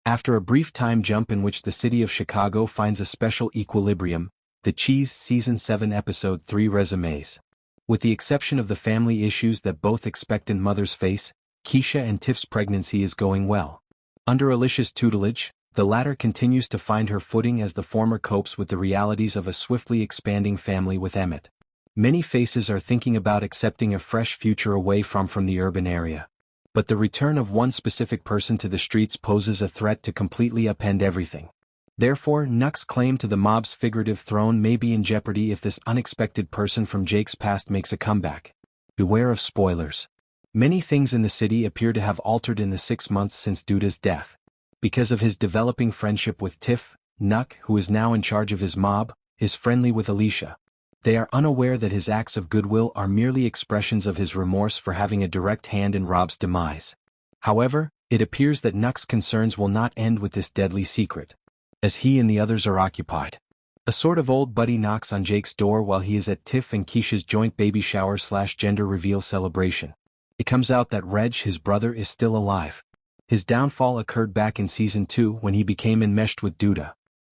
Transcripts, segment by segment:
After a brief time jump in which the city of Chicago finds a special equilibrium, The Cheese Season 7 Episode 3 Resumes. With the exception of the family issues that both expectant mothers face, Keisha and Tiff's pregnancy is going well. Under Alicia's tutelage, the latter continues to find her footing as the former copes with the realities of a swiftly expanding family with Emmett. Many faces are thinking about accepting a fresh future away from the urban area. But the return of one specific person to the streets poses a threat to completely upend everything. Therefore, Nuck's claim to the mob's figurative throne may be in jeopardy if this unexpected person from Jake's past makes a comeback. Beware of spoilers. Many things in the city appear to have altered in the 6 months since Douda's death. Because of his developing friendship with Tiff, Nuck, who is now in charge of his mob, is friendly with Alicia. They are unaware that his acts of goodwill are merely expressions of his remorse for having a direct hand in Rob's demise. However, it appears that Nuck's concerns will not end with this deadly secret, as he and the others are occupied. A sort of old buddy knocks on Jake's door while he is at Tiff and Keisha's joint baby shower/gender reveal celebration. It comes out that Reg, his brother, is still alive. His downfall occurred back in Season 2 when he became enmeshed with Douda.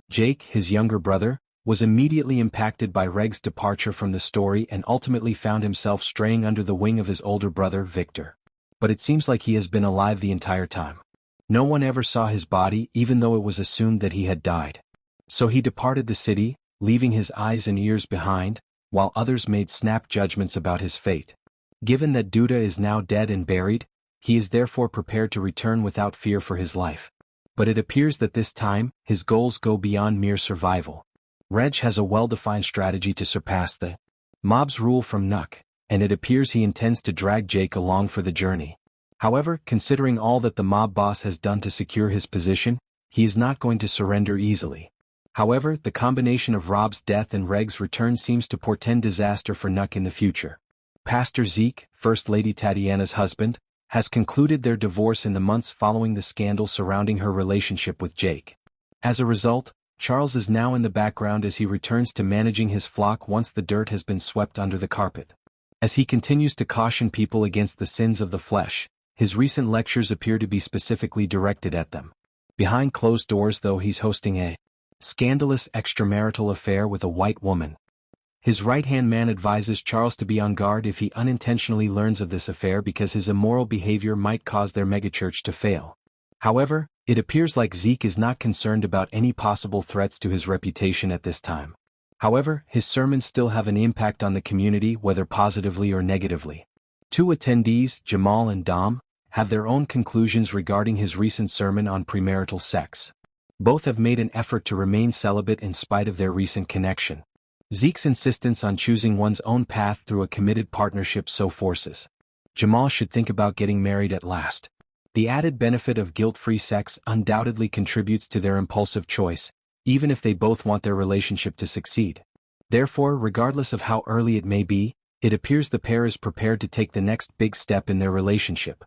Jake, his younger brother, was immediately impacted by Reg's departure from the story and ultimately found himself straying under the wing of his older brother, Victor. But it seems like he has been alive the entire time. No one ever saw his body, even though it was assumed that he had died. So he departed the city, leaving his eyes and ears behind, while others made snap judgments about his fate. Given that Douda is now dead and buried, he is therefore prepared to return without fear for his life. But it appears that this time, his goals go beyond mere survival. Reg has a well-defined strategy to surpass the mob's rule from Nuck, and it appears he intends to drag Jake along for the journey. However, considering all that the mob boss has done to secure his position, he is not going to surrender easily. However, the combination of Rob's death and Reg's return seems to portend disaster for Nuck in the future. Pastor Zeke, First Lady Tatiana's husband, has concluded their divorce in the months following the scandal surrounding her relationship with Jake. As a result, Charles is now in the background as he returns to managing his flock once the dirt has been swept under the carpet. As he continues to caution people against the sins of the flesh, his recent lectures appear to be specifically directed at them. Behind closed doors, though, he's hosting a scandalous extramarital affair with a white woman. His right-hand man advises Charles to be on guard if he unintentionally learns of this affair because his immoral behavior might cause their megachurch to fail. However, it appears like Zeke is not concerned about any possible threats to his reputation at this time. However, his sermons still have an impact on the community, whether positively or negatively. Two attendees, Jamal and Dom, have their own conclusions regarding his recent sermon on premarital sex. Both have made an effort to remain celibate in spite of their recent connection. Zeke's insistence on choosing one's own path through a committed partnership so forces Jamal should think about getting married at last. The added benefit of guilt-free sex undoubtedly contributes to their impulsive choice, even if they both want their relationship to succeed. Therefore, regardless of how early it may be, it appears the pair is prepared to take the next big step in their relationship.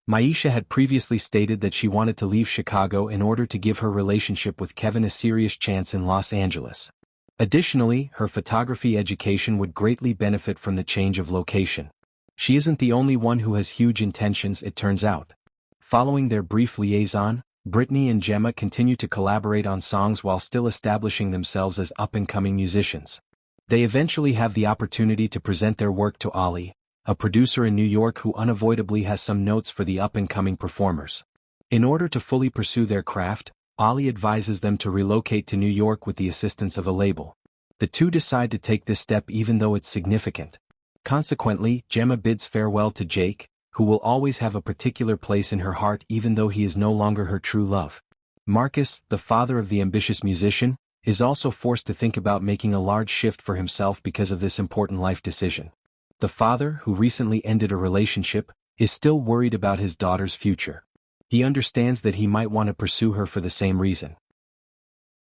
Maisha had previously stated that she wanted to leave Chicago in order to give her relationship with Kevin a serious chance in Los Angeles. Additionally, her photography education would greatly benefit from the change of location. She isn't the only one who has huge intentions, it turns out. Following their brief liaison, Brittany and Gemma continue to collaborate on songs while still establishing themselves as up-and-coming musicians. They eventually have the opportunity to present their work to Ali, a producer in New York who unavoidably has some notes for the up-and-coming performers. In order to fully pursue their craft, Ali advises them to relocate to New York with the assistance of a label. The two decide to take this step even though it's significant. Consequently, Gemma bids farewell to Jake, who will always have a particular place in her heart even though he is no longer her true love. Marcus, the father of the ambitious musician, is also forced to think about making a large shift for himself because of this important life decision. The father, who recently ended a relationship, is still worried about his daughter's future. He understands that he might want to pursue her for the same reason.